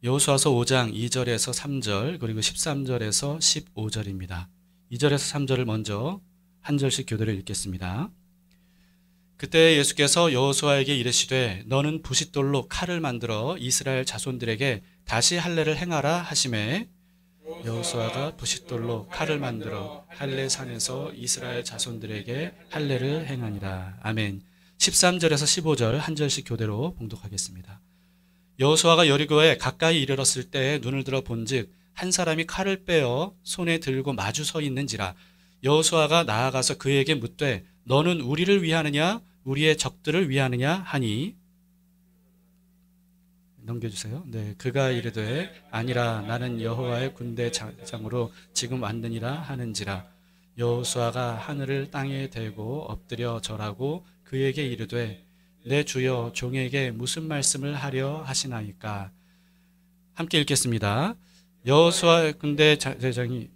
여호수아서 5장 2절에서 3절 그리고 13절에서 15절입니다. 2절에서 3절을 먼저 한 절씩 교대로 읽겠습니다. 그때 예수께서 여호수아에게 이르시되 너는 부싯돌로 칼을 만들어 이스라엘 자손들에게 다시 할례를 행하라 하시매 여호수아가 부싯돌로 칼을 만들어 할례 산에서 이스라엘 자손들에게 할례를 행하니라. 아멘. 13절에서 15절 한 절씩 교대로 봉독하겠습니다. 여호수아가 여리고에 가까이 이르렀을 때 눈을 들어 본즉 한 사람이 칼을 빼어 손에 들고 마주 서 있는지라. 여호수아가 나아가서 그에게 묻되 너는 우리를 위하느냐 우리의 적들을 위하느냐 하니 넘겨주세요. 네, 그가 이르되 아니라 나는 여호와의 군대 장으로 지금 왔느니라 하는지라. 여호수아가 하늘을 땅에 대고 엎드려 절하고 그에게 이르되 내 주여 종에게 무슨 말씀을 하려 하시나이까. 함께 읽겠습니다. 여호수아 군대 대장이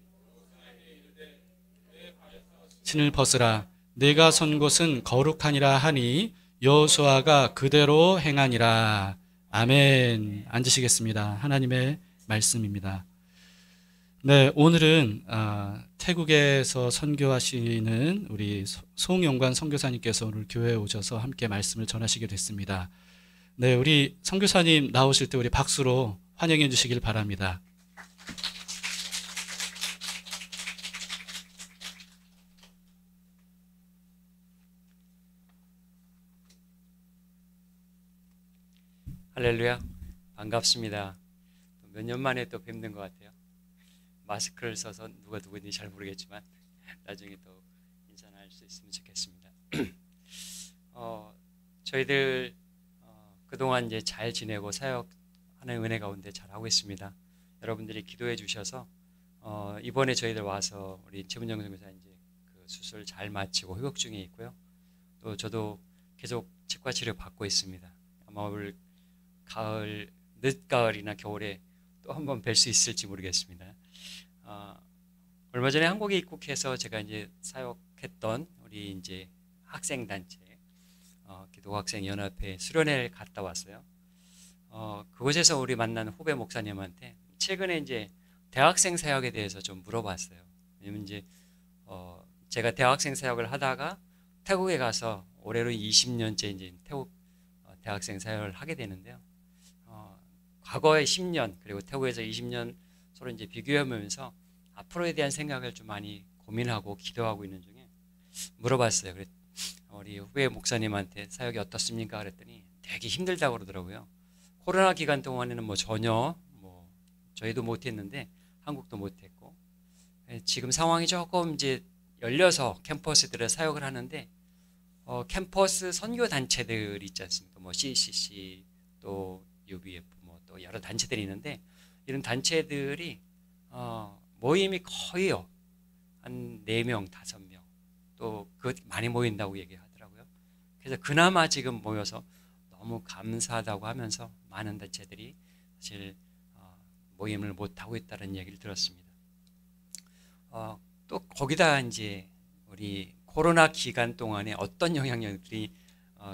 신을 벗으라. 내가 선 곳은 거룩하니라 하니 여호수아가 그대로 행하니라. 아멘. 앉으시겠습니다. 하나님의 말씀입니다. 네, 오늘은 태국에서 선교하시는 우리 송영관 선교사님께서 오늘 교회에 오셔서 함께 말씀을 전하시게 됐습니다. 네, 우리 선교사님 나오실 때 우리 박수로 환영해 주시길 바랍니다. 할렐루야, 반갑습니다. 몇 년 만에 또 뵙는 것 같아요. 마스크를 써서 누가 누구인지 잘 모르겠지만 나중에 또 인사를 할 수 있으면 좋겠습니다. 저희들 그동안 이제 잘 지내고 사역하는 은혜 가운데 잘 하고 있습니다. 여러분들이 기도해 주셔서 이번에 저희들 와서 우리 최문정 선교사 이제 그 수술 잘 마치고 회복 중에 있고요. 또 저도 계속 치과 치료 받고 있습니다. 아마 올 가을, 늦가을이나 겨울에 또 한번 뵐 수 있을지 모르겠습니다. 얼마 전에 한국에 입국해서 제가 이제 사역했던 우리 이제 학생단체, 기독학생연합회 수련회를 갔다 왔어요. 그곳에서 우리 만난 후배 목사님한테 최근에 이제 대학생 사역에 대해서 좀 물어봤어요. 왜냐면 이제 제가 대학생 사역을 하다가 태국에 가서 올해로 20년째 이제 태국 대학생 사역을 하게 되는데요. 과거의 10년 그리고 태국에서 20년 서로 이제 비교하면서 앞으로에 대한 생각을 좀 많이 고민하고 기도하고 있는 중에 물어봤어요. 우리 후배 목사님한테 사역이 어떻습니까? 그랬더니 되게 힘들다고 그러더라고요. 코로나 기간 동안에는 뭐 전혀 저희도 못했는데 한국도 못했고 지금 상황이 조금 이제 열려서 캠퍼스들에 사역을 하는데 캠퍼스 선교 단체들이 있지 않습니까? 뭐 CCC 또 UBF 또 여러 단체들이 있는데 이런 단체들이 모임이 거의요 한 4명, 5명 또 그 많이 모인다고 얘기하더라고요. 그래서 그나마 지금 모여서 너무 감사하다고 하면서 많은 단체들이 사실 모임을 못 하고 있다는 얘기를 들었습니다. 또 거기다 이제 우리 코로나 기간 동안에 어떤 영향력들이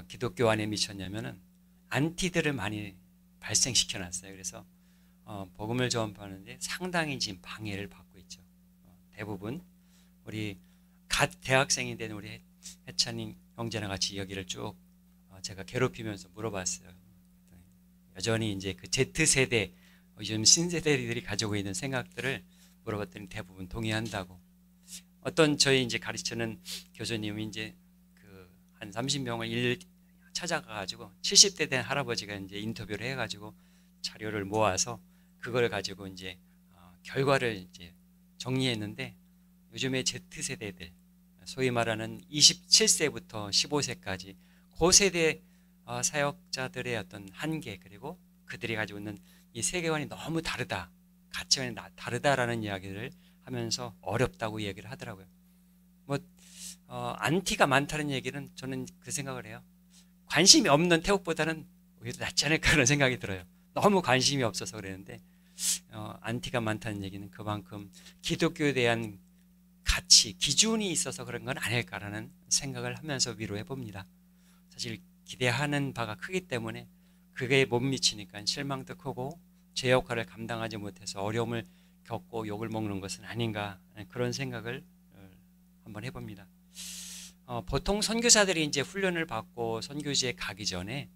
기독교 안에 미쳤냐면은 안티들을 많이 발생시켜 놨어요. 그래서 복음을 전파하는데 상당히 지금 방해를 받고 있죠. 대부분 우리 갓 대학생이 된 우리 해찬이 형제랑 같이 여기를 쭉 제가 괴롭히면서 물어봤어요. 여전히 이제 그 Z세대 요즘 신세대들이 가지고 있는 생각들을 물어봤더니 대부분 동의한다고. 어떤 저희 이제 가르치는 교수님이 이제 그 한 30명을 일 찾아가가지고 70대 된 할아버지가 이제 인터뷰를 해가지고 자료를 모아서 그걸 가지고 이제 결과를 이제 정리했는데 요즘에 Z세대들 소위 말하는 27세부터 15세까지 그 세대 사역자들의 어떤 한계 그리고 그들이 가지고 있는 이 세계관이 너무 다르다, 가치관이 다르다라는 이야기를 하면서 어렵다고 얘기를 하더라고요. 안티가 많다는 얘기는 저는 그 생각을 해요. 관심이 없는 태국보다는 오히려 낫지 않을까 그런 생각이 들어요. 너무 관심이 없어서 그러는데 안티가 많다는 얘기는 그만큼 기독교에 대한 가치, 기준이 있어서 그런 건 아닐까라는 생각을 하면서 위로해 봅니다. 사실 기대하는 바가 크기 때문에 그게 못 미치니까 실망도 크고 제 역할을 감당하지 못해서 어려움을 겪고 욕을 먹는 것은 아닌가, 그런 생각을 한번 해봅니다. 보통 선교사들이 이제 훈련을 받고 선교지에 가기 전에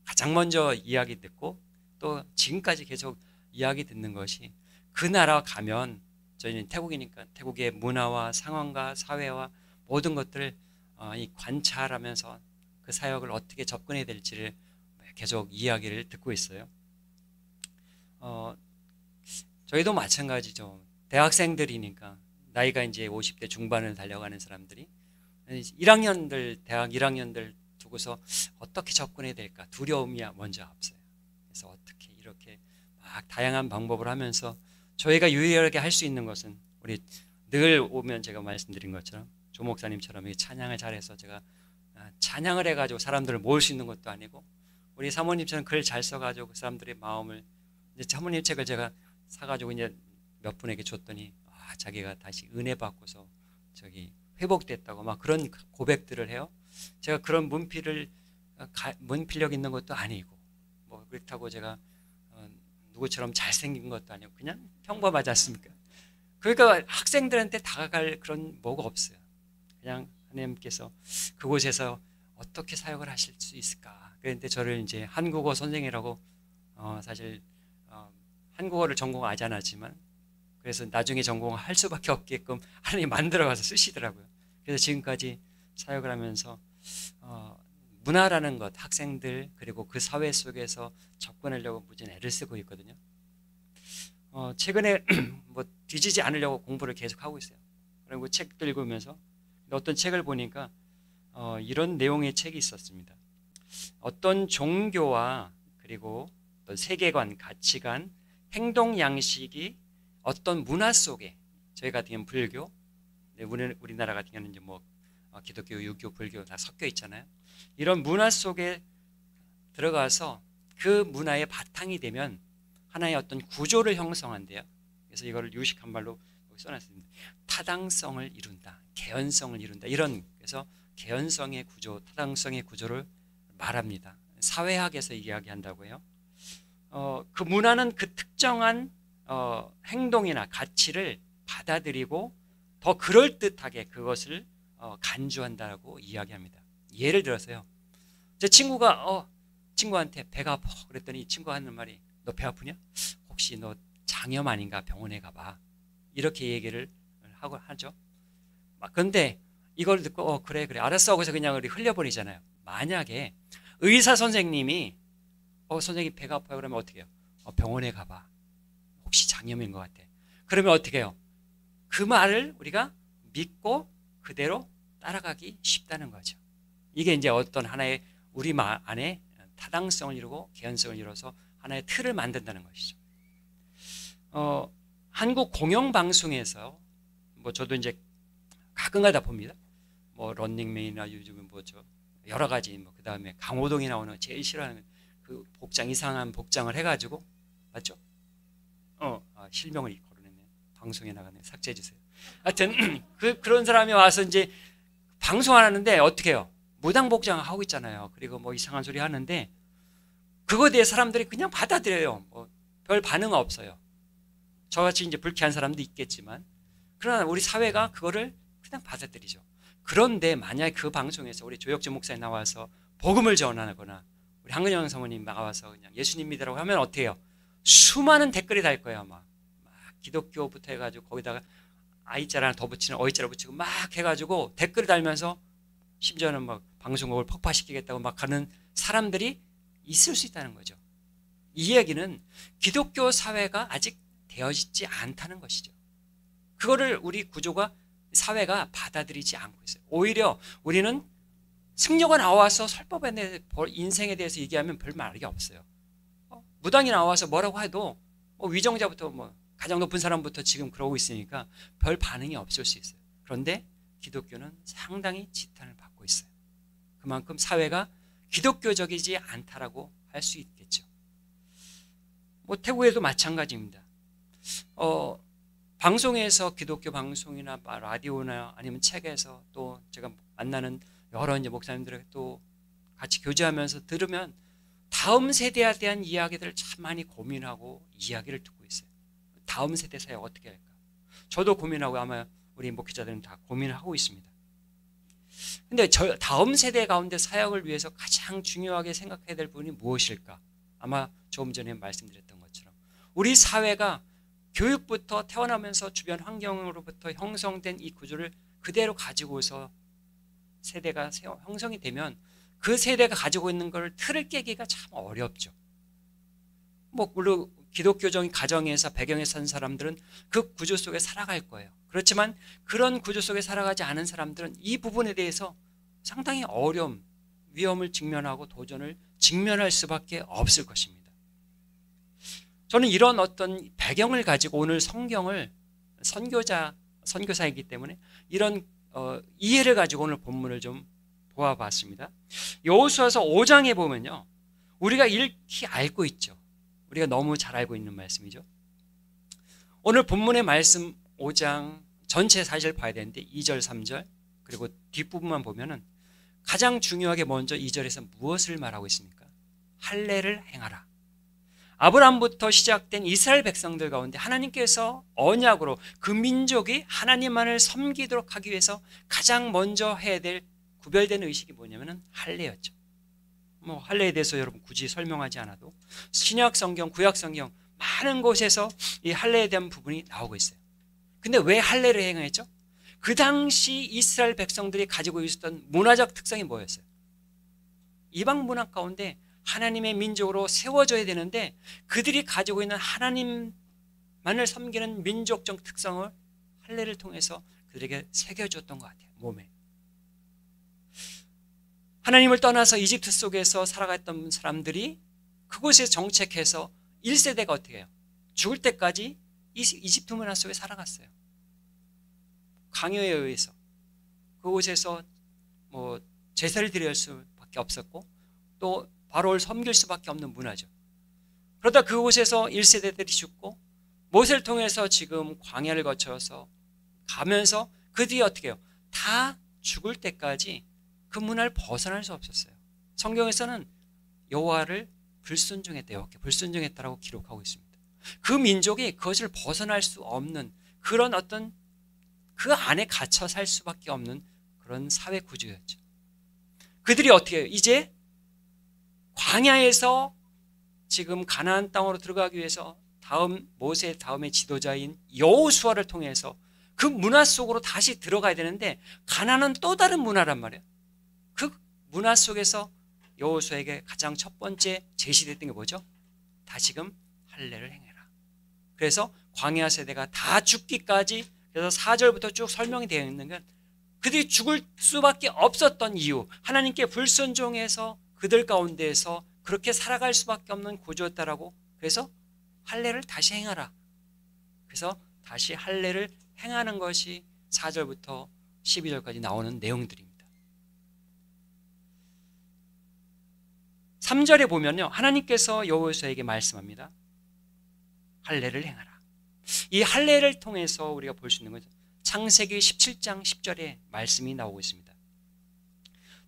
가장 먼저 이야기 듣고 또 지금까지 계속 이야기 듣는 것이, 그 나라 가면, 저희는 태국이니까 태국의 문화와 상황과 사회와 모든 것들을 관찰하면서 그 사역을 어떻게 접근해야 될지를 계속 이야기를 듣고 있어요. 저희도 마찬가지죠. 대학생들이니까, 나이가 이제 50대 중반을 달려가는 사람들이 1학년들, 대학 1학년들 두고서 어떻게 접근해야 될까 두려움이 먼저 앞서요. 그래서 어떻게 이렇게 막 다양한 방법을 하면서 저희가 유일하게 할 수 있는 것은, 우리 늘 오면 제가 말씀드린 것처럼 조 목사님처럼 찬양을 잘해서 제가 찬양을 해가지고 사람들을 모을 수 있는 것도 아니고, 우리 사모님처럼 글 잘 써가지고 그 사람들의 마음을, 이제 사모님 책을 제가 사가지고 이제 몇 분에게 줬더니 자기가 다시 은혜 받고서 저기 회복됐다고 막 그런 고백들을 해요. 제가 그런 문필력 있는 것도 아니고, 뭐 그렇다고 제가 누구처럼 잘생긴 것도 아니고 그냥 평범하지 않습니까? 그러니까 학생들한테 다가갈 그런 뭐가 없어요. 그냥 하나님께서 그곳에서 어떻게 사역을 하실 수 있을까? 그런데 저를 이제 한국어 선생이라고, 사실 한국어를 전공하지 않았지만, 그래서 나중에 전공할 수밖에 없게끔 하나님 만들어가서 쓰시더라고요. 그래서 지금까지 사역을 하면서 문화라는 것, 학생들 그리고 그 사회 속에서 접근하려고 무진 애를 쓰고 있거든요. 최근에 뭐 뒤지지 않으려고 공부를 계속 하고 있어요. 그리고 책들 읽으면서 어떤 책을 보니까 이런 내용의 책이 있었습니다. 어떤 종교와 그리고 어떤 세계관, 가치관, 행동 양식이 어떤 문화 속에, 저희 같은 경우는 불교, 우리나라 같은 경우는 이제 뭐 기독교, 유교, 불교 다 섞여 있잖아요. 이런 문화 속에 들어가서 그 문화의 바탕이 되면 하나의 어떤 구조를 형성한대요. 그래서 이거를 유식한 말로 써놨습니다. 타당성을 이룬다, 개연성을 이룬다, 이런, 그래서 개연성의 구조, 타당성의 구조를 말합니다. 사회학에서 이야기한다고 해요. 그 문화는 그 특정한 행동이나 가치를 받아들이고 더 그럴듯하게 그것을 간주한다고 이야기합니다. 예를 들어서요, 제 친구가 친구한테 배가 아파 그랬더니 친구가 하는 말이, 너 배 아프냐? 혹시 너 장염 아닌가? 병원에 가봐. 이렇게 얘기를 하죠. 그런데 이걸 듣고 그래 알았어 하고서 그냥 우리 흘려버리잖아요. 만약에 의사 선생님이 선생님 배가 아파요 그러면 어떻게 해요? 병원에 가봐. 혹시 장염인 것 같아. 그러면 어떻게 해요? 그 말을 우리가 믿고 그대로 따라가기 쉽다는 거죠. 이게 이제 어떤 하나의 우리 말 안에 타당성을 이루고 개연성을 이뤄서 하나의 틀을 만든다는 것이죠. 한국 공영방송에서 뭐 저도 이제 가끔가다 봅니다. 뭐 런닝맨이나 요즘에 여러 가지 그 다음에 강호동이 나오는 제일 싫어하는 그 복장, 이상한 복장을 해가지고, 맞죠? 실명을 거론했네. 방송에 나가네. 삭제해 주세요. 하여튼 그런 사람이 와서 이제 방송 안 하는데 어떻게 해요? 무당 복장 하고 있잖아요. 그리고 뭐 이상한 소리 하는데 그거에 대해 사람들이 그냥 받아들여요. 뭐 별 반응 없어요. 저같이 이제 불쾌한 사람도 있겠지만, 그러나 우리 사회가 그거를 그냥 받아들이죠. 그런데 만약에 그 방송에서 우리 조혁재 목사님 나와서 복음을 전하거나 우리 한근영 사모님 나와서 그냥 예수님 믿으라고 하면 어떻게 해요? 수많은 댓글이 달 거예요. 막 기독교부터 해가지고 거기다가 아이자를 하나 더 붙이는, 어이자를 붙이고 막 해가지고 댓글을 달면서 심지어는 막 방송국을 폭파시키겠다고 막 가는 사람들이 있을 수 있다는 거죠. 이 얘기는 기독교 사회가 아직 되어지지 않다는 것이죠. 그거를 우리 구조가, 사회가 받아들이지 않고 있어요. 오히려 우리는 승려가 나와서 설법에 대해, 인생에 대해서 얘기하면 별 말이 없어요. 무당이 나와서 뭐라고 해도 위정자부터 가장 높은 사람부터 지금 그러고 있으니까 별 반응이 없을 수 있어요. 그런데 기독교는 상당히 지탄을 받고 있어요. 그만큼 사회가 기독교적이지 않다라고 할 수 있겠죠. 태국에도 마찬가지입니다. 방송에서, 기독교 방송이나 라디오나 아니면 책에서, 또 제가 만나는 여러 이제 목사님들과 또 같이 교제하면서 들으면 다음 세대에 대한 이야기들을 참 많이 고민하고 이야기를 듣고 있어요. 다음 세대 사역 어떻게 할까? 저도 고민하고 아마 우리 목회자들은 다 고민하고 있습니다. 근데 다음 세대 가운데 사역을 위해서 가장 중요하게 생각해야 될 부분이 무엇일까? 아마 조금 전에 말씀드렸던 것처럼 우리 사회가 교육부터 태어나면서 주변 환경으로부터 형성된 이 구조를 그대로 가지고서 세대가 형성이 되면 그 세대가 가지고 있는 걸 틀을 깨기가 참 어렵죠. 물론 기독교적인 가정에서 배경에 선 사람들은 그 구조 속에 살아갈 거예요. 그렇지만 그런 구조 속에 살아가지 않은 사람들은 이 부분에 대해서 상당히 어려움, 위험을 직면하고 도전을 직면할 수밖에 없을 것입니다. 저는 이런 어떤 배경을 가지고 오늘 성경을 선교사이기 때문에 이런 이해를 가지고 오늘 본문을 좀 보아봤습니다. 여호수아서 5장에 보면요, 우리가 익히 알고 있죠. 우리가 너무 잘 알고 있는 말씀이죠. 오늘 본문의 말씀 5장 전체 사실 봐야 되는데 2절, 3절 그리고 뒷부분만 보면은 가장 중요하게 먼저 2절에서 무엇을 말하고 있습니까? 할례를 행하라. 아브라함부터 시작된 이스라엘 백성들 가운데 하나님께서 언약으로 그 민족이 하나님만을 섬기도록 하기 위해서 가장 먼저 해야 될 구별되는 의식이 뭐냐면은 할례였죠. 할례에 대해서 여러분 굳이 설명하지 않아도 신약 성경, 구약 성경 많은 곳에서 이 할례에 대한 부분이 나오고 있어요. 근데 왜 할례를 행했죠? 그 당시 이스라엘 백성들이 가지고 있었던 문화적 특성이 뭐였어요? 이방 문화 가운데 하나님의 민족으로 세워져야 되는데 그들이 가지고 있는 하나님만을 섬기는 민족적 특성을 할례를 통해서 그들에게 새겨줬던 것 같아요. 몸에. 하나님을 떠나서 이집트 속에서 살아갔던 사람들이 그곳에 정착해서 1세대가 어떻게 해요? 죽을 때까지 이집트 문화 속에 살아갔어요. 강요에 의해서 그곳에서 제사를 드릴 수밖에 없었고 또 바로를 섬길 수밖에 없는 문화죠. 그러다 그곳에서 1세대들이 죽고 모세를 통해서 지금 광야를 거쳐서 가면서 그들이 어떻게 해요? 다 죽을 때까지 그 문화를 벗어날 수 없었어요. 성경에서는 여호와를 불순종했다라고 기록하고 있습니다. 그 민족이 그것을 벗어날 수 없는 그런 어떤 그 안에 갇혀 살 수밖에 없는 그런 사회 구조였죠. 그들이 어떻게 해요? 이제 광야에서 지금 가나안 땅으로 들어가기 위해서 모세 다음의 지도자인 여호수아를 통해서 그 문화 속으로 다시 들어가야 되는데 가나안은 또 다른 문화란 말이에요. 그 문화 속에서 여호수아에게 가장 첫 번째 제시됐던 게 뭐죠? 다시금 할례를 행해라. 그래서 광야 세대가 다 죽기까지 그래서 4절부터 쭉 설명이 되어 있는 건 그들이 죽을 수밖에 없었던 이유, 하나님께 불순종해서 그들 가운데에서 그렇게 살아갈 수밖에 없는 구조였다라고. 그래서 할례를 다시 행하라. 그래서 다시 할례를 행하는 것이 4절부터 12절까지 나오는 내용들입니다. 3절에 보면요, 하나님께서 여호수아에게 말씀합니다. 할례를 행하라. 이 할례를 통해서 우리가 볼 수 있는 것은 창세기 17장 10절에 말씀이 나오고 있습니다.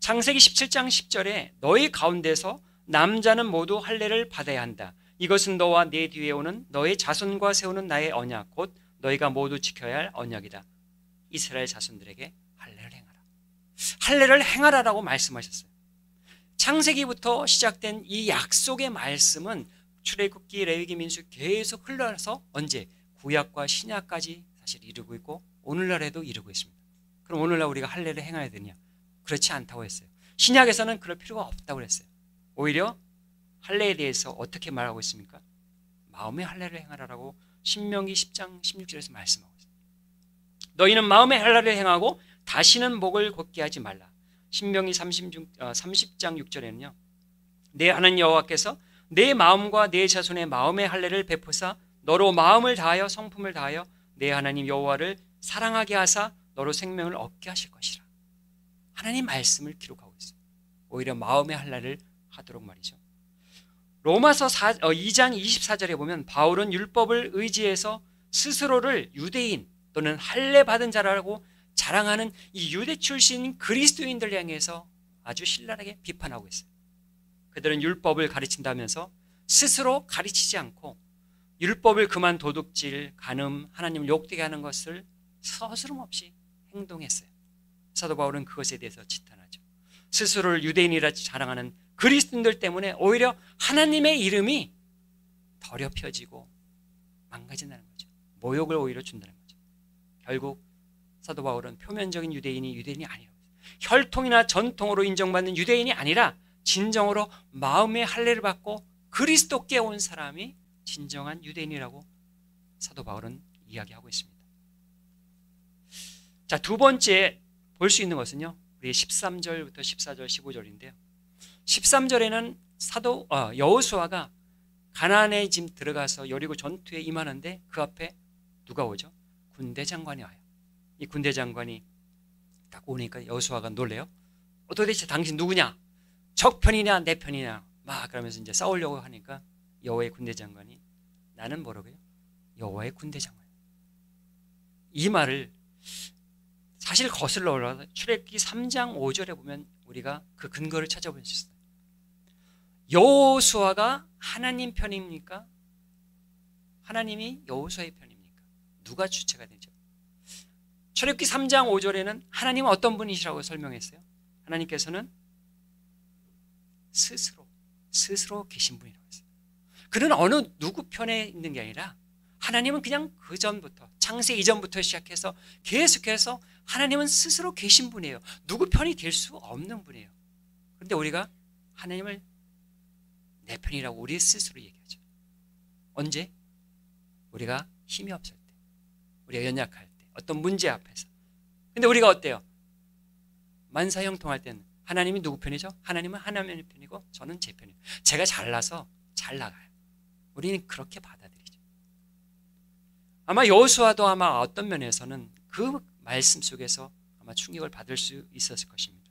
창세기 17장 10절에 너희 가운데서 남자는 모두 할례를 받아야 한다. 이것은 너와 네 뒤에 오는 너의 자손과 세우는 나의 언약 곧 너희가 모두 지켜야 할 언약이다. 이스라엘 자손들에게 할례를 행하라. 할례를 행하라라고 말씀하셨어요. 창세기부터 시작된 이 약속의 말씀은 출애굽기, 레위기, 민수기 계속 흘러서 언제? 구약과 신약까지 사실 이루고 있고 오늘날에도 이루고 있습니다. 그럼 오늘날 우리가 할례를 행해야 되냐? 그렇지 않다고 했어요. 신약에서는 그럴 필요가 없다고 했어요. 오히려 할례에 대해서 어떻게 말하고 있습니까? 마음의 할례를 행하라라고 신명기 10장 16절에서 말씀하고 있어요. 너희는 마음의 할례를 행하고 다시는 목을 곧게 하지 말라. 신명기 30장 6절에는요. 내 하나님 여호와께서 내 마음과 내 자손의 마음의 할례를 베푸사 너로 마음을 다하여 성품을 다하여 내 하나님 여호와를 사랑하게 하사 너로 생명을 얻게 하실 것이라. 하나님 말씀을 기록하고 있어요. 오히려 마음의 할례를 하도록 말이죠. 로마서 2장 24절에 보면 바울은 율법을 의지해서 스스로를 유대인 또는 할례 받은 자라고 자랑하는 이 유대 출신 그리스도인들 향해서 아주 신랄하게 비판하고 있어요. 그들은 율법을 가르친다면서 스스로 가르치지 않고 율법을 그만 도둑질, 간음, 하나님을 욕되게 하는 것을 서스름없이 행동했어요. 사도 바울은 그것에 대해서 지탄하죠. 스스로를 유대인이라 자랑하는 그리스도인들 때문에 오히려 하나님의 이름이 더럽혀지고 망가진다는 거죠. 모욕을 오히려 준다는 거죠. 결국 사도 바울은 표면적인 유대인이 아니라고, 혈통이나 전통으로 인정받는 유대인이 아니라 진정으로 마음의 할례를 받고 그리스도께 온 사람이 진정한 유대인이라고 사도 바울은 이야기하고 있습니다. 자, 두 번째 볼 수 있는 것은요, 우리 13절부터 14절, 15절인데요. 13절에는 여호수아가 가나안에 지금 들어가서 여리고 전투에 임하는데 그 앞에 누가 오죠? 군대 장관이 와요. 이 군대 장관이 딱 오니까 여호수아가 놀래요. 도대체 당신 누구냐? 적 편이냐 내 편이냐? 막 그러면서 이제 싸우려고 하니까 여호와의 군대 장관이, 나는 뭐라고요? 여호와의 군대 장관. 이 말을 사실 거슬러 올라가서 출애굽기 3장 5절에 보면 우리가 그 근거를 찾아볼 수 있어요. 여호수아가 하나님 편입니까? 하나님이 여호수아의 편입니까? 누가 주체가 되죠? 출애굽기 3장 5절에는 하나님은 어떤 분이시라고 설명했어요? 하나님께서는 스스로 계신 분이라고 했어요. 그는 어느 누구 편에 있는 게 아니라 하나님은 그냥 그 전부터, 창세 이전부터 시작해서 계속해서 하나님은 스스로 계신 분이에요. 누구 편이 될 수 없는 분이에요. 그런데 우리가 하나님을 내 편이라고 우리 스스로 얘기하죠. 언제? 우리가 힘이 없을 때, 우리가 연약할 때, 어떤 문제 앞에서. 근데 우리가 어때요? 만사형통할 때는 하나님이 누구 편이죠? 하나님은 하나님의 편이고 저는 제 편이에요. 제가 잘나서 잘 나가요. 우리는 그렇게 받아들이죠. 아마 여호수아도 아마 어떤 면에서는 그 말씀 속에서 아마 충격을 받을 수 있었을 것입니다.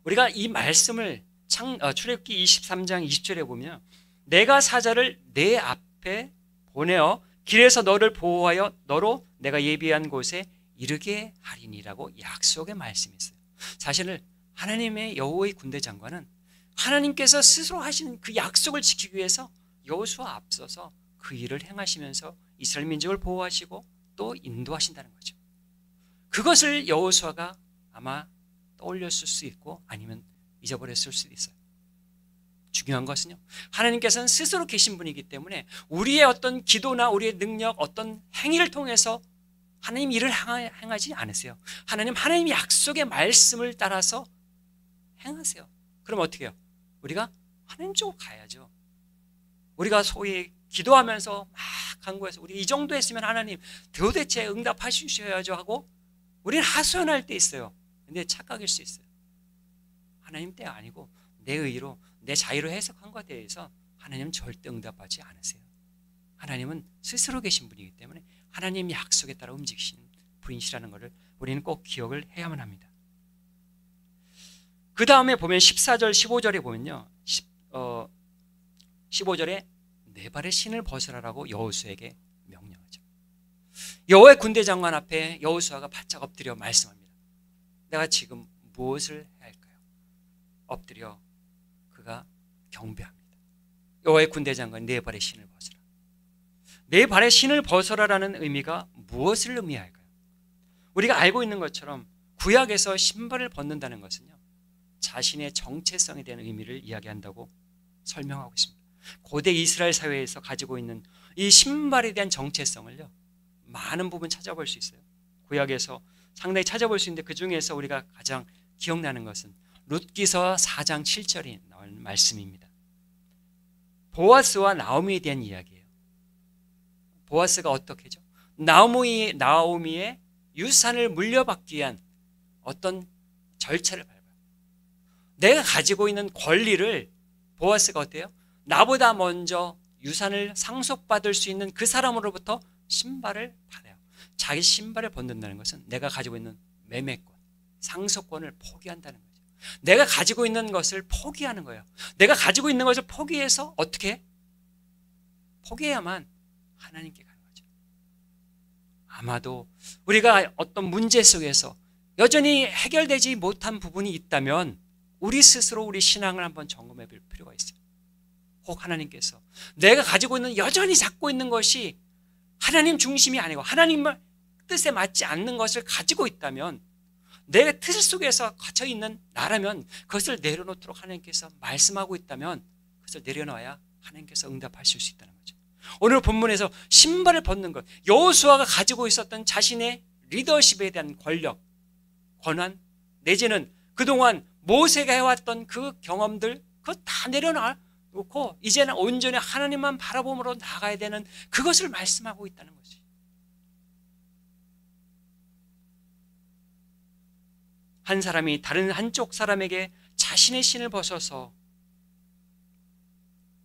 우리가 이 말씀을 출애굽기 23장 20절에 보면, 내가 사자를 내 앞에 보내어 길에서 너를 보호하여 너로 내가 예비한 곳에 이르게 하리니라고 약속의 말씀이 있어요. 사실은 하나님의 여호와의 군대 장관은 하나님께서 스스로 하신 그 약속을 지키기 위해서 여호수아 앞서서 그 일을 행하시면서 이스라엘 민족을 보호하시고 또 인도하신다는 거죠. 그것을 여호수아가 아마 떠올렸을 수 있고 아니면 잊어버렸을 수도 있어요. 중요한 것은요, 하나님께서는 스스로 계신 분이기 때문에 우리의 어떤 기도나 우리의 능력, 어떤 행위를 통해서 하나님 일을 행하지 않으세요. 하나님 약속의 말씀을 따라서 행하세요. 그럼 어떻게 해요? 우리가 하나님 쪽으로 가야죠. 우리가 소위 기도하면서 막 간구해서 우리 이 정도 했으면 하나님 도대체 응답하셔야죠 하고 우리는 하소연할 때 있어요. 근데 착각일 수 있어요. 하나님 때 아니고 내 의로, 내 자유로 해석한 것에 대해서 하나님은 절대 응답하지 않으세요. 하나님은 스스로 계신 분이기 때문에 하나님 약속에 따라 움직이시는 분이시라는 것을 우리는 꼭 기억을 해야만 합니다. 그 다음에 보면 14절, 15절에 보면요, 15절에 네 발의 신을 벗으라라고 여호수아에게 명령하죠. 여호와의 군대 장관 앞에 여호수아가 바짝 엎드려 말씀합니다. 내가 지금 무엇을 해야 할까요? 엎드려 그가 경배합니다. 여호와의 군대 장관 네 발의 신을 벗으라. 네 발의 신을 벗어라라는 의미가 무엇을 의미할까요? 우리가 알고 있는 것처럼 구약에서 신발을 벗는다는 것은요, 자신의 정체성에 대한 의미를 이야기한다고 설명하고 있습니다. 고대 이스라엘 사회에서 가지고 있는 이 신발에 대한 정체성을요, 많은 부분 찾아볼 수 있어요. 구약에서 상당히 찾아볼 수 있는데 그 중에서 우리가 가장 기억나는 것은 룻기서 4장 7절이 나오는 말씀입니다. 보아스와 나오미에 대한 이야기예요. 보아스가 어떻게 하죠? 나오미의 유산을 물려받기 위한 어떤 절차를 밟아요. 내가 가지고 있는 권리를 보아스가 어때요? 나보다 먼저 유산을 상속받을 수 있는 그 사람으로부터 신발을 받아요. 자기 신발을 벗는다는 것은 내가 가지고 있는 매매권, 상속권을 포기한다는 거죠. 내가 가지고 있는 것을 포기하는 거예요. 내가 가지고 있는 것을 포기해서 어떻게 해? 포기해야만 하나님께 가는 거죠. 아마도 우리가 어떤 문제 속에서 여전히 해결되지 못한 부분이 있다면 우리 스스로 우리 신앙을 한번 점검해 볼 필요가 있어요. 혹 하나님께서 내가 가지고 있는 여전히 갖고 있는 것이 하나님 중심이 아니고 하나님의 뜻에 맞지 않는 것을 가지고 있다면 내 틀 속에서 갇혀 있는 나라면 그것을 내려놓도록 하나님께서 말씀하고 있다면 그것을 내려놔야 하나님께서 응답하실 수 있다는 거죠. 오늘 본문에서 신발을 벗는 것, 여호수아가 가지고 있었던 자신의 리더십에 대한 권력, 권한, 내지는 그동안 모세가 해왔던 그 경험들 그거 다 내려놓고 이제는 온전히 하나님만 바라봄으로 나가야 되는 그것을 말씀하고 있다는 거지. 한 사람이 다른 한쪽 사람에게 자신의 신을 벗어서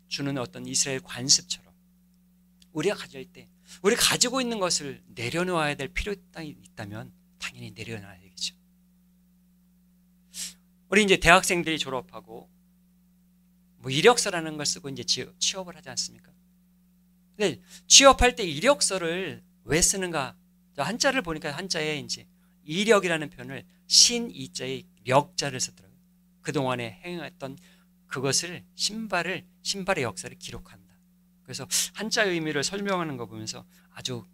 주는 어떤 이스라엘 관습처럼 우리가 가질 때 우리 가지고 있는 것을 내려놓아야 될 필요가 있다면 당연히 내려놔야 되겠죠. 우리 이제 대학생들이 졸업하고 뭐 이력서라는 걸 쓰고 이제 취업을 하지 않습니까? 근데 취업할 때 이력서를 왜 쓰는가? 한자를 보니까 한자에 이제 이력이라는 표현을 신이자의 력자를 썼더라고요. 그동안에 행했던 그것을 신발의 역사를 기록한다. 그래서 한자의 의미를 설명하는 거 보면서 아주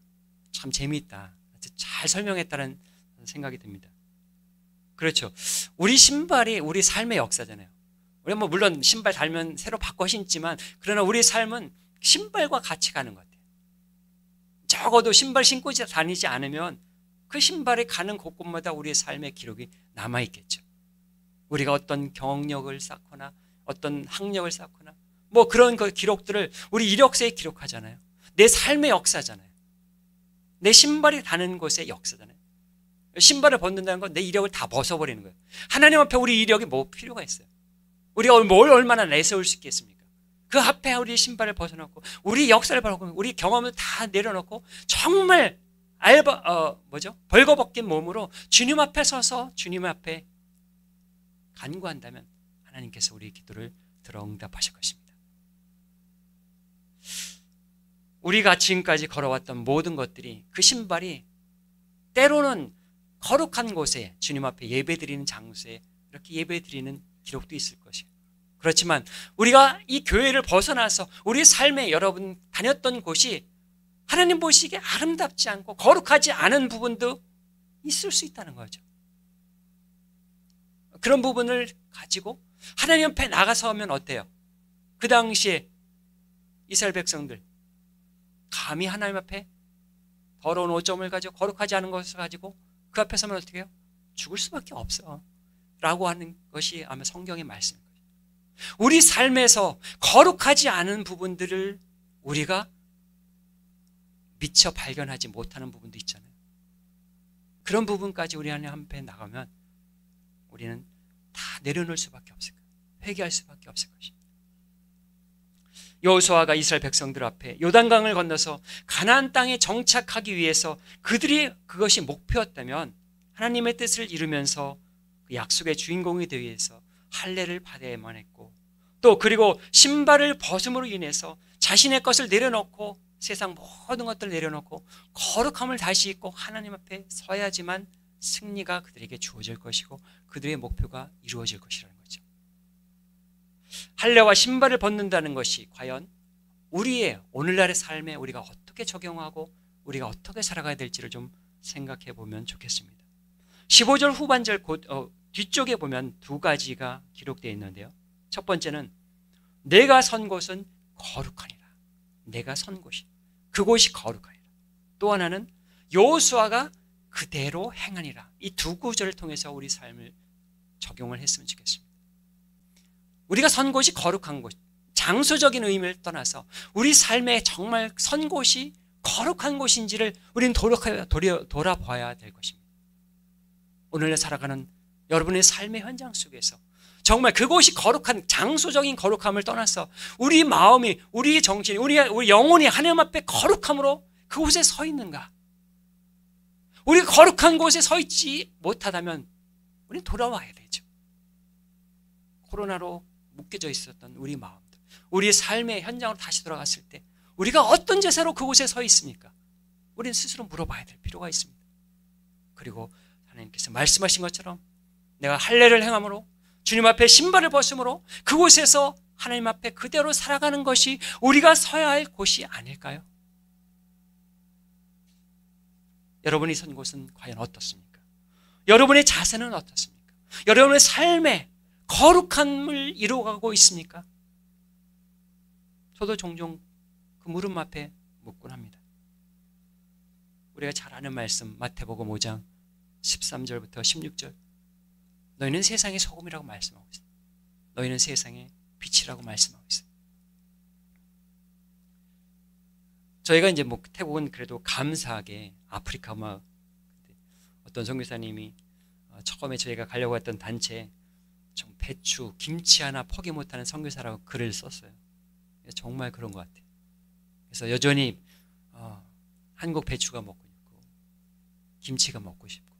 참 재미있다. 잘 설명했다는 생각이 듭니다. 그렇죠. 우리 신발이 우리 삶의 역사잖아요. 우리 뭐 물론 신발 달면 새로 바꿔 신지만 그러나 우리 삶은 신발과 같이 가는 것 같아요. 적어도 신발 신고 다니지 않으면 그 신발이 가는 곳곳마다 우리의 삶의 기록이 남아있겠죠. 우리가 어떤 경력을 쌓거나 어떤 학력을 쌓거나 뭐 그런 그 기록들을 우리 이력서에 기록하잖아요. 내 삶의 역사잖아요. 내 신발이 다는 곳의 역사잖아요. 신발을 벗는다는 건 내 이력을 다 벗어버리는 거예요. 하나님 앞에 우리 이력이 뭐 필요가 있어요? 우리가 뭘 얼마나 내세울 수 있겠습니까? 그 앞에 우리 신발을 벗어놓고 우리 역사를 벗어놓고 우리 경험을 다 내려놓고 정말 벌거벗긴 몸으로 주님 앞에 서서 주님 앞에 간구한다면 하나님께서 우리의 기도를 들어 응답하실 것입니다. 우리가 지금까지 걸어왔던 모든 것들이 그 신발이 때로는 거룩한 곳에 주님 앞에 예배드리는 장소에 이렇게 예배드리는 기록도 있을 것이에요. 그렇지만 우리가 이 교회를 벗어나서 우리 삶에 여러분 다녔던 곳이 하나님 보시기에 아름답지 않고 거룩하지 않은 부분도 있을 수 있다는 거죠. 그런 부분을 가지고 하나님 앞에 나가서면 어때요? 그 당시에 이스라엘 백성들 감히 하나님 앞에 더러운 오점을 가지고 거룩하지 않은 것을 가지고 그 앞에 서면 어떻게 해요? 죽을 수밖에 없어 라고 하는 것이 아마 성경의 말씀인 거예요. 우리 삶에서 거룩하지 않은 부분들을 우리가 미처 발견하지 못하는 부분도 있잖아요. 그런 부분까지 우리 하나님 앞에 나가면 우리는 다 내려놓을 수밖에 없을 거예요. 회개할 수밖에 없을 것입니다. 여호수아가 이스라엘 백성들 앞에 요단강을 건너서 가나안 땅에 정착하기 위해서 그것이 목표였다면 하나님의 뜻을 이루면서 그 약속의 주인공이 되기 위해서 할례를 받아야만 했고 또 그리고 신발을 벗음으로 인해서 자신의 것을 내려놓고 세상 모든 것들을 내려놓고 거룩함을 다시 입고 하나님 앞에 서야지만 승리가 그들에게 주어질 것이고 그들의 목표가 이루어질 것이라는 거죠. 할례와 신발을 벗는다는 것이 과연 우리의 오늘날의 삶에 우리가 어떻게 적용하고 우리가 어떻게 살아가야 될지를 좀 생각해 보면 좋겠습니다. 15절 후반절 뒤쪽에 보면 두 가지가 기록되어 있는데요. 첫 번째는 내가 선 곳은 거룩하니라. 내가 선 곳이 그곳이 거룩하니라. 또 하나는 여호수아가 그대로 행하니라. 이 두 구절을 통해서 우리 삶을 적용을 했으면 좋겠습니다. 우리가 선 곳이 거룩한 곳, 장소적인 의미를 떠나서 우리 삶에 정말 선 곳이 거룩한 곳인지를 우리는 돌아봐야 될 것입니다. 오늘 살아가는 여러분의 삶의 현장 속에서 정말 그곳이 거룩한 장소적인 거룩함을 떠나서 우리 마음이, 우리 정신이, 우리 영혼이 하나님 앞에 거룩함으로 그곳에 서 있는가? 우리 거룩한 곳에 서 있지 못하다면 우리는 돌아와야 되죠. 코로나로 묶여져 있었던 우리 마음들, 우리의 삶의 현장으로 다시 돌아갔을 때 우리가 어떤 제사로 그곳에 서 있습니까? 우리는 스스로 물어봐야 될 필요가 있습니다. 그리고 하나님께서 말씀하신 것처럼 내가 할례를 행함으로 주님 앞에 신발을 벗음으로 그곳에서 하나님 앞에 그대로 살아가는 것이 우리가 서야 할 곳이 아닐까요? 여러분이 선 곳은 과연 어떻습니까? 여러분의 자세는 어떻습니까? 여러분의 삶에 거룩함을 이루어가고 있습니까? 저도 종종 그 물음 앞에 묻곤 합니다. 우리가 잘 아는 말씀 마태복음 5장 13절부터 16절, 너희는 세상의 소금이라고 말씀하고 있어요. 너희는 세상의 빛이라고 말씀하고 있어요. 저희가 이제 뭐 태국은 그래도 감사하게 아프리카 어떤 선교사님이 처음에 저희가 가려고 했던 단체에 좀 배추, 김치 하나 포기 못하는 선교사라고 글을 썼어요. 정말 그런 것 같아요. 그래서 여전히 한국 배추가 먹고 싶고 김치가 먹고 싶고,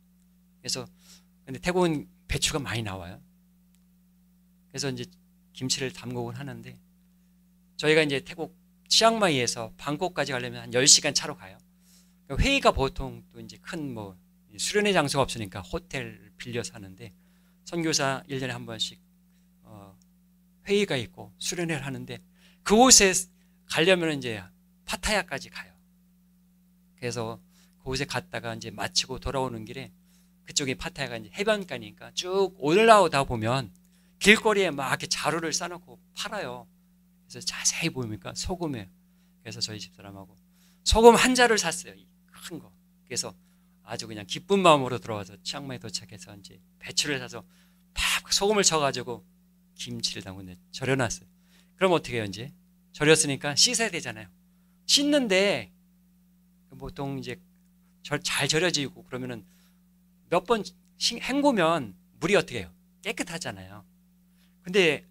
그래서 근데 태국은 배추가 많이 나와요. 그래서 이제 김치를 담그곤 하는데, 저희가 이제 태국 치앙마이에서 방콕까지 가려면 한 10시간 차로 가요. 회의가 보통 또 이제 큰 뭐 수련회 장소가 없으니까 호텔 빌려서 하는데, 선교사 1년에 한 번씩 회의가 있고 수련회를 하는데, 그곳에 가려면 이제 파타야까지 가요. 그래서 그곳에 갔다가 이제 마치고 돌아오는 길에, 그쪽이 파타야가 이제 해변가니까 쭉 올라오다 보면 길거리에 막 이렇게 자루를 싸놓고 팔아요. 그래서 자세히 보니까 소금이에요. 그래서 저희 집사람하고 소금 한 자루를 샀어요. 큰 거. 그래서 아주 그냥 기쁜 마음으로 들어와서 치앙마이 도착해서 이제 배추를 사서 팍 소금을 쳐가지고 김치를 담그는데 절여놨어요. 그럼 어떻게 해요? 이제 절였으니까 씻어야 되잖아요. 씻는데 보통 이제 잘 절여지고 그러면은 몇 번 헹구면 물이 어떻게 해요? 깨끗하잖아요. 근데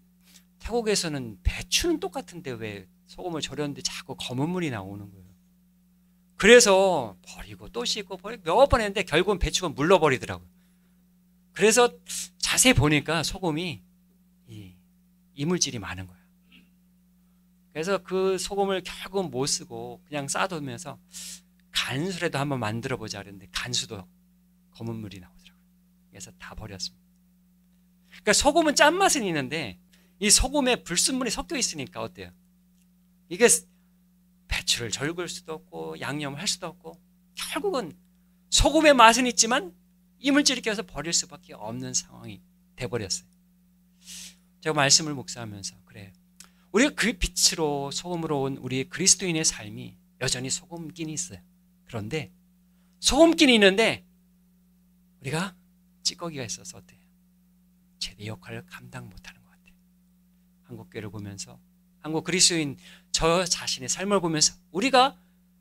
태국에서는 배추는 똑같은데 왜 소금을 절였는데 자꾸 검은 물이 나오는 거예요. 그래서 버리고 또 씻고 버리고 몇 번 했는데 결국은 배추가 물러버리더라고요. 그래서 자세히 보니까 소금이 이물질이 많은 거예요. 그래서 그 소금을 결국은 못 쓰고 그냥 싸두면서 간수라도 한번 만들어보자 그랬는데 간수도 검은 물이 나오더라고요. 그래서 다 버렸습니다. 그러니까 소금은 짠맛은 있는데 이 소금에 불순물이 섞여 있으니까 어때요? 이게 배추를 절글 수도 없고 양념을 할 수도 없고, 결국은 소금의 맛은 있지만 이물질이 껴서 버릴 수밖에 없는 상황이 돼버렸어요. 제가 말씀을 묵상하면서 그래요. 우리가 그 빛으로 소금으로 온 우리 그리스도인의 삶이 여전히 소금기는 있어요. 그런데 소금기는 있는데 우리가 찌꺼기가 있어서 어때요? 제대 역할을 감당 못하는 것 같아요. 한국교회를 보면서, 한국 그리스도인 저 자신의 삶을 보면서 우리가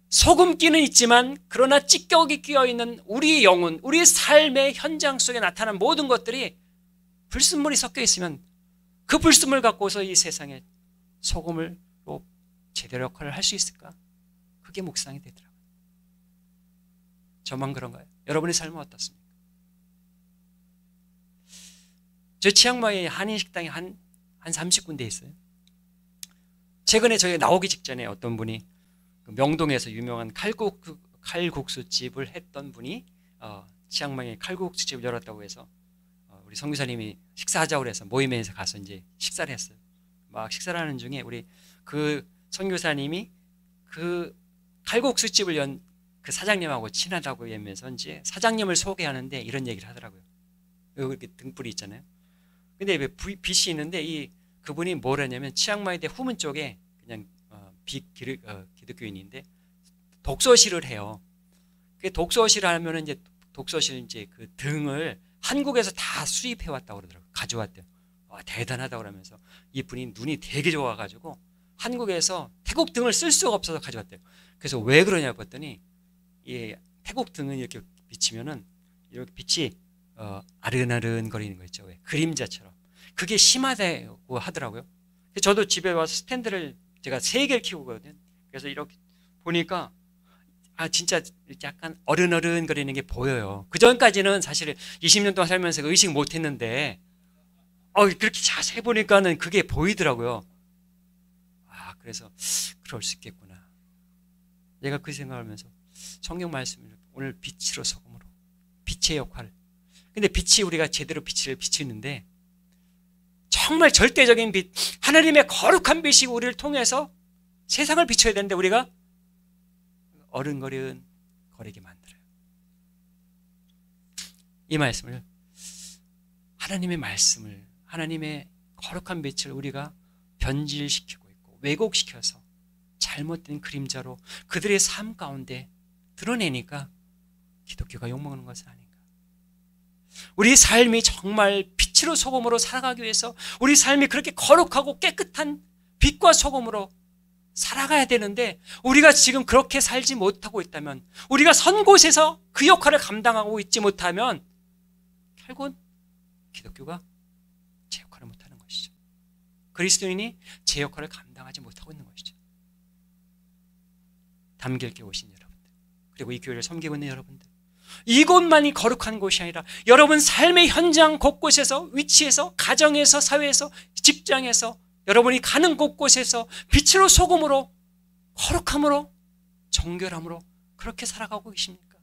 소금기는 있지만 그러나 찌꺼기 끼어있는 우리 영혼, 우리 삶의 현장 속에 나타난 모든 것들이 불순물이 섞여 있으면 그 불순물 갖고서 이 세상에 소금으로 제대로 역할을 할 수 있을까? 그게 묵상이 되더라고요. 저만 그런가요? 여러분의 삶은 어떻습니까? 저 치앙마이 한인식당이 한 30군데 있어요. 최근에 저희 나오기 직전에 어떤 분이 명동에서 유명한 칼국수집을 했던 분이 치앙마이에 칼국수집을 열었다고 해서 우리 선교사님이 식사하자고 해서 모임에서 가서 이제 식사를 했어요. 막 식사를 하는 중에 우리 그 선교사님이 그 칼국수집을 연 그 사장님하고 친하다고 하면서 이제 사장님을 소개하는데 이런 얘기를 하더라고요. 여기 이렇게 등불이 있잖아요. 근데 왜 빛이 있는데 그분이 뭘 했냐면 치앙마이대 후문 쪽에 그냥 기독교인인데 독서실을 해요. 그 독서실을 하면은 이제 독서실 이제 그 등을 한국에서 다 수입해 왔다고 그러더라고요. 가져왔대요. 와, 대단하다고 그러면서 이분이 눈이 되게 좋아가지고 한국에서 태국 등을 쓸 수가 없어서 가져왔대요. 그래서 왜 그러냐고 했더니 이 태국 등은 이렇게 비치면은 이렇게 빛이 아른아른 거리는 거 있죠. 왜? 그림자처럼. 그게 심하다고 하더라고요. 저도 집에 와서 스탠드를 제가 3개를 키우거든요. 그래서 이렇게 보니까 진짜 약간 어른어른 거리는 게 보여요. 그 전까지는 사실 20년 동안 살면서 의식 못 했는데 그렇게 자세히 보니까는 그게 보이더라고요. 그래서 그럴 수 있겠구나. 내가 그 생각을 하면서 성경 말씀을 오늘 빛으로 소금으로 빛의 역할. 근데 빛이 우리가 제대로 빛을 비치는데 정말 절대적인 빛, 하나님의 거룩한 빛이 우리를 통해서 세상을 비춰야 되는데 우리가 어른거리게 만들어요. 이 말씀을, 하나님의 말씀을, 하나님의 거룩한 빛을 우리가 변질시키고 있고 왜곡시켜서 잘못된 그림자로 그들의 삶 가운데 드러내니까 기독교가 욕먹는 것은 아닌가. 우리 삶이 정말 빛으로 소금으로 살아가기 위해서 우리 삶이 그렇게 거룩하고 깨끗한 빛과 소금으로 살아가야 되는데 우리가 지금 그렇게 살지 못하고 있다면, 우리가 선 곳에서 그 역할을 감당하고 있지 못하면 결국은 기독교가 제 역할을 못하는 것이죠. 그리스도인이 제 역할을 감당하지 못하고 있는 것이죠. 담길게 오신 여러분들, 그리고 이 교회를 섬기고 있는 여러분들, 이곳만이 거룩한 곳이 아니라 여러분 삶의 현장 곳곳에서, 위치에서, 가정에서, 사회에서, 직장에서, 여러분이 가는 곳곳에서 빛으로 소금으로 거룩함으로 정결함으로 그렇게 살아가고 계십니까?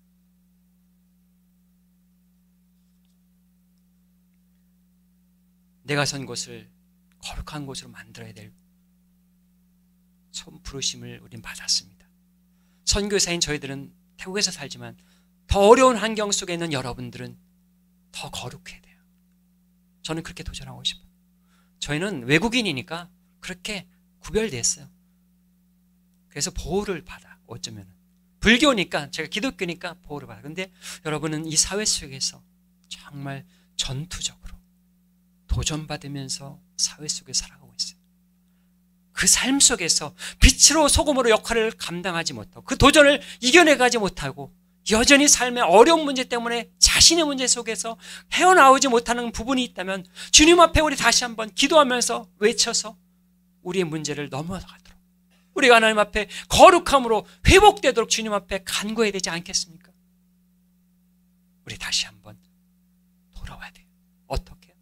내가 선 곳을 거룩한 곳으로 만들어야 될 손 부르심을 우린 받았습니다. 선교사인 저희들은 태국에서 살지만 더 어려운 환경 속에 있는 여러분들은 더 거룩해야 돼요. 저는 그렇게 도전하고 싶어요. 저희는 외국인이니까 그렇게 구별됐어요. 그래서 보호를 받아. 어쩌면 불교니까, 제가 기독교니까 보호를 받아. 근데 여러분은 이 사회 속에서 정말 전투적으로 도전받으면서 사회 속에 살아가고 있어요. 그 삶 속에서 빛으로 소금으로 역할을 감당하지 못하고 그 도전을 이겨내가지 못하고 여전히 삶의 어려운 문제 때문에 자신의 문제 속에서 헤어나오지 못하는 부분이 있다면 주님 앞에 우리 다시 한번 기도하면서 외쳐서 우리의 문제를 넘어가도록, 우리가 하나님 앞에 거룩함으로 회복되도록 주님 앞에 간구해야 되지 않겠습니까? 우리 다시 한번 돌아와야 돼요. 어떻게?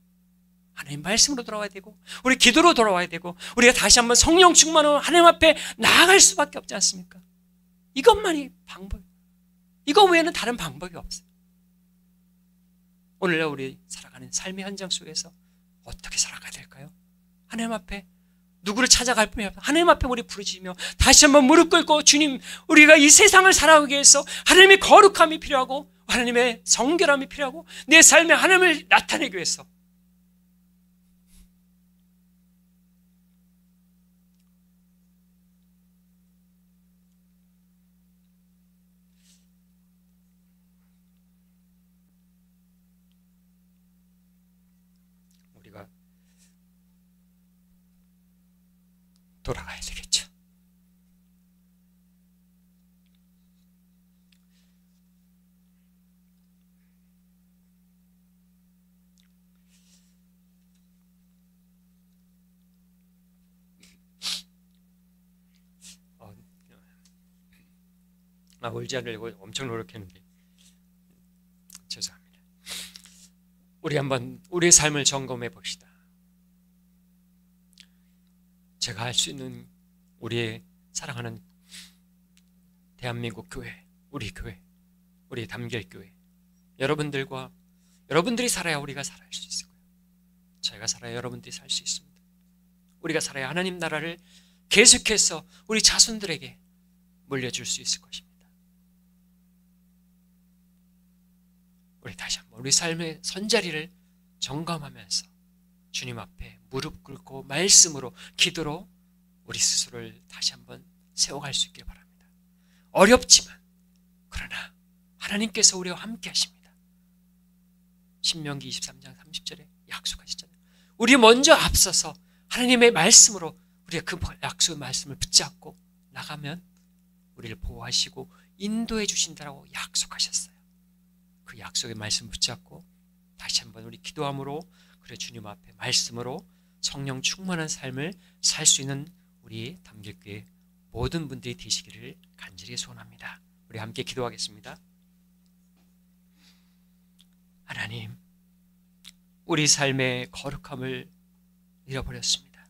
하나님 말씀으로 돌아와야 되고 우리 기도로 돌아와야 되고 우리가 다시 한번 성령 충만으로 하나님 앞에 나아갈 수밖에 없지 않습니까? 이것만이 방법. 이거 외에는 다른 방법이 없어요. 오늘날 우리 살아가는 삶의 현장 속에서 어떻게 살아가야 될까요? 하나님 앞에 누구를 찾아갈 뿐이 없어요. 하나님 앞에 우리 부르짖으며 다시 한번 무릎 꿇고, 주님, 우리가 이 세상을 살아가기 위해서 하나님의 거룩함이 필요하고 하나님의 정결함이 필요하고 내 삶에 하나님을 나타내기 위해서 우리가 돌아가야 되겠죠. 울지 않으려고 엄청 노력했는데 죄송합니다. 우리 한번 우리의 삶을 점검해 봅시다. 제가 할 수 있는 우리의 사랑하는 대한민국 교회, 우리 교회, 우리 담길교회, 여러분들과 여러분들이 살아야 우리가 살아갈 수 있을 거예요. 저희가 살아야 여러분들이 살 수 있습니다. 우리가 살아야 하나님 나라를 계속해서 우리 자손들에게 물려줄 수 있을 것입니다. 우리 다시 한번 우리 삶의 선자리를 점검하면서 주님 앞에 무릎 꿇고 말씀으로, 기도로 우리 스스로를 다시 한번 세워갈 수 있길 바랍니다. 어렵지만 그러나 하나님께서 우리와 함께 하십니다. 신명기 23장 30절에 약속하셨잖아요. 우리 먼저 앞서서 하나님의 말씀으로 우리가 그 약속의 말씀을 붙잡고 나가면 우리를 보호하시고 인도해 주신다라고 약속하셨어요. 그 약속의 말씀 붙잡고 다시 한번 우리 기도함으로, 그래 주님 앞에 말씀으로 성령 충만한 삶을 살 수 있는 우리 담길교회 모든 분들이 되시기를 간절히 소원합니다. 우리 함께 기도하겠습니다. 하나님, 우리 삶의 거룩함을 잃어버렸습니다.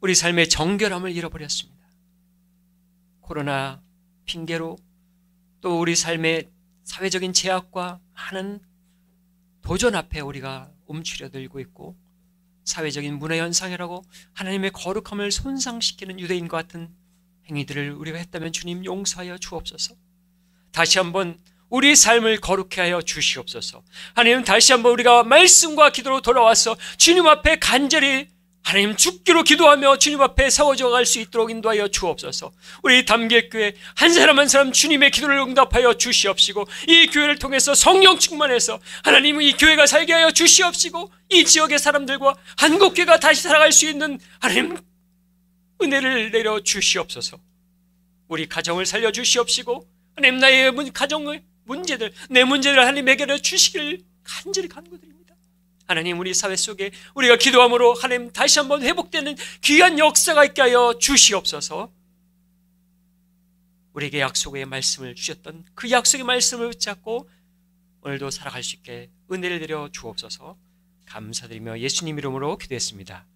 우리 삶의 정결함을 잃어버렸습니다. 코로나 핑계로 또 우리 삶의 사회적인 제약과 많은 도전 앞에 우리가 움츠려들고 있고 사회적인 문화 현상이라고 하나님의 거룩함을 손상시키는 유대인과 같은 행위들을 우리가 했다면 주님 용서하여 주옵소서. 다시 한번 우리 삶을 거룩해 하여 주시옵소서. 하나님, 다시 한번 우리가 말씀과 기도로 돌아와서 주님 앞에 간절히 하나님 죽기로 기도하며 주님 앞에 세워져 갈 수 있도록 인도하여 주옵소서. 우리 담객교회 한 사람 한 사람 주님의 기도를 응답하여 주시옵시고, 이 교회를 통해서 성령 충만해서 하나님 이 교회가 살게 하여 주시옵시고, 이 지역의 사람들과 한국교회가 다시 살아갈 수 있는 하나님 은혜를 내려 주시옵소서. 우리 가정을 살려 주시옵시고, 하나님 나의 가정의 문제들, 내 문제를 하나님 해결해 주시길 간절히 간구드립니다. 하나님, 우리 사회 속에 우리가 기도함으로 하나님 다시 한번 회복되는 귀한 역사가 있게 하여 주시옵소서. 우리에게 약속의 말씀을 주셨던 그 약속의 말씀을 붙잡고 오늘도 살아갈 수 있게 은혜를 내려 주옵소서. 감사드리며 예수님 이름으로 기도했습니다.